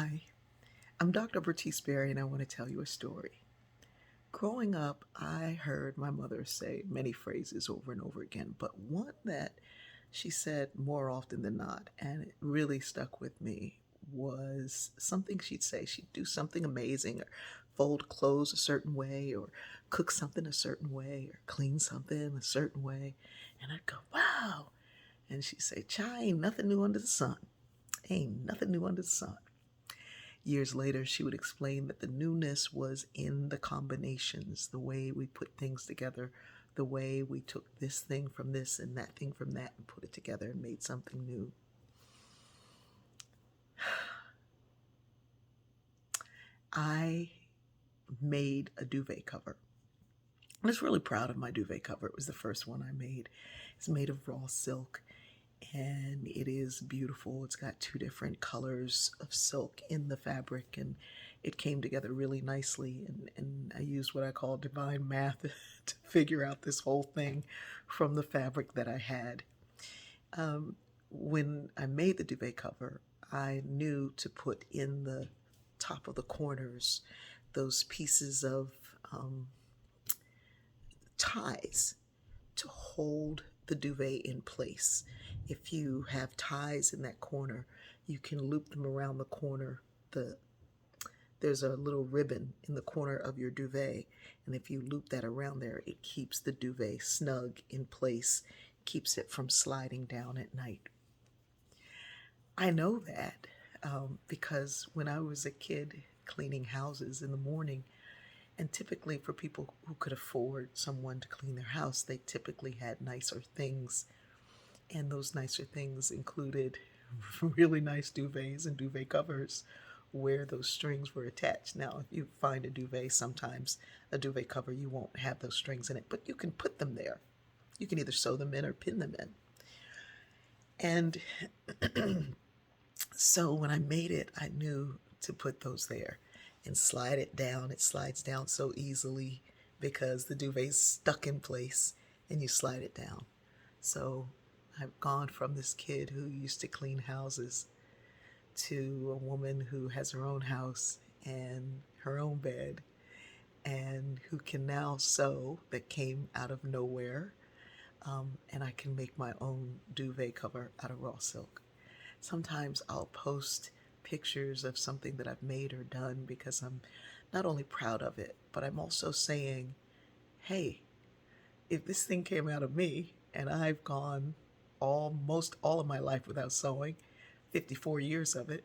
Hi, I'm Dr. Bertice Berry, and I want to tell you a story. Growing up, I heard my mother say many phrases over and over again, but one that she said more often than not, and it really stuck with me, was something she'd say. She'd do something amazing, or fold clothes a certain way, or cook something a certain way, or clean something a certain way. And I'd go, wow. And she'd say, Chai, ain't nothing new under the sun. Ain't nothing new under the sun. Years later, she would explain that the newness was in the combinations, the way we put things together, the way we took this thing from this and that thing from that and put it together and made something new. I made a duvet cover. I was really proud of my duvet cover. It was the first one I made. It's made of raw silk and it is beautiful. It's got two different colors of silk in the fabric, and it came together really nicely. And I used what I call divine math to figure out this whole thing from the fabric that I had. Um, when I made the duvet cover, I knew to put in the top of the corners those pieces of um, ties to hold the duvet in place. If you have ties in that corner, you can loop them around the corner. There's a little ribbon in the corner of your duvet, and if you loop that around there, it keeps the duvet snug in place, keeps it from sliding down at night. I know that because when I was a kid cleaning houses in the morning, and typically for people who could afford someone to clean their house, they typically had nicer things. And those nicer things included really nice duvets and duvet covers where those strings were attached. Now, if you find a duvet, sometimes a duvet cover, you won't have those strings in it, but you can put them there. You can either sew them in or pin them in. And so when I made it, I knew to put those there and slide it down. It slides down so easily because the duvet's stuck in place and you slide it down. So I've gone from this kid who used to clean houses to a woman who has her own house and her own bed and who can now sew, that came out of nowhere. And I can make my own duvet cover out of raw silk. Sometimes I'll post pictures of something that I've made or done because I'm not only proud of it, but I'm also saying, hey, if this thing came out of me and I've gone almost all of my life without sewing, 54 years of it,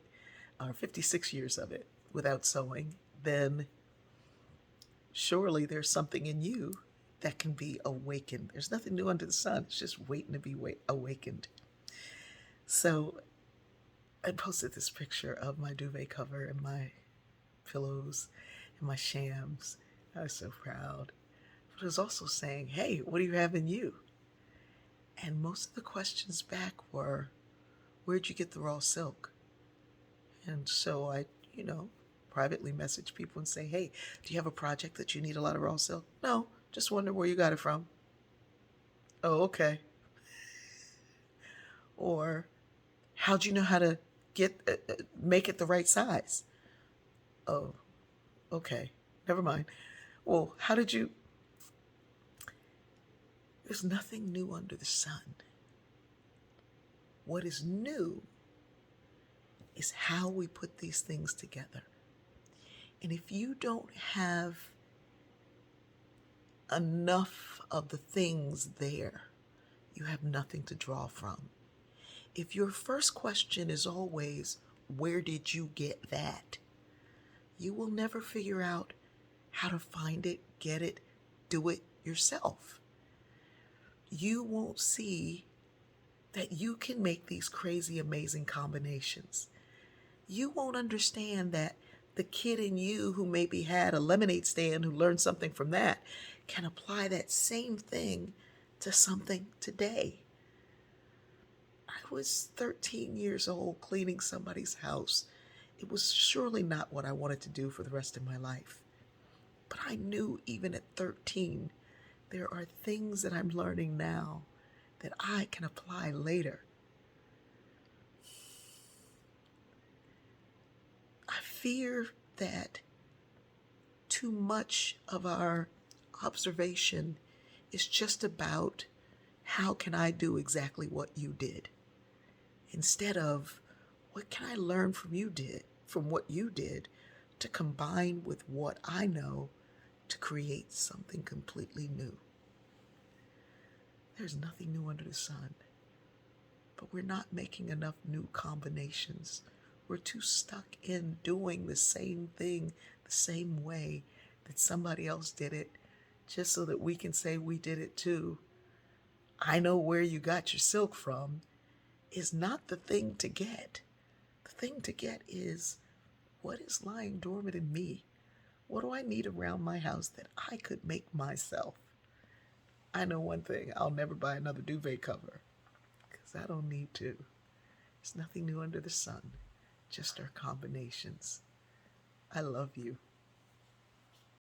or 56 years of it without sewing, then surely there's something in you that can be awakened. There's nothing new under the sun. It's just waiting to be awakened. So I posted this picture of my duvet cover and my pillows and my shams. I was so proud. But I was also saying, hey, what do you have in you? And most of the questions back were, where'd you get the raw silk? And so I, you know, privately message people and say, hey, do you have a project that you need a lot of raw silk? No, just wonder where you got it from. Oh, okay. Or how'd you know how to get make it the right size? Oh, okay. Never mind. Well, how did you? There's nothing new under the sun. What is new is how we put these things together. And if you don't have enough of the things there, you have nothing to draw from. If your first question is always, where did you get that? You will never figure out how to find it, get it, do it yourself. You won't see that you can make these crazy, amazing combinations. You won't understand that the kid in you who maybe had a lemonade stand who learned something from that can apply that same thing to something today. I was 13 years old cleaning somebody's house. It was surely not what I wanted to do for the rest of my life. But I knew even at 13, there are things that I'm learning now that I can apply later. fear that too much of our observation is just about how can I do exactly what you did, instead of what can I learn from what you did to combine with what I know to create something completely new. There's nothing new under the sun, but we're not making enough new combinations. We're too stuck in doing the same thing the same way that somebody else did it, just so that we can say we did it too. I know where you got your silk from is not the thing to get. The thing to get is, what is lying dormant in me? What do I need around my house that I could make myself? I know one thing, I'll never buy another duvet cover because I don't need to. There's nothing new under the sun, just our combinations. I love you.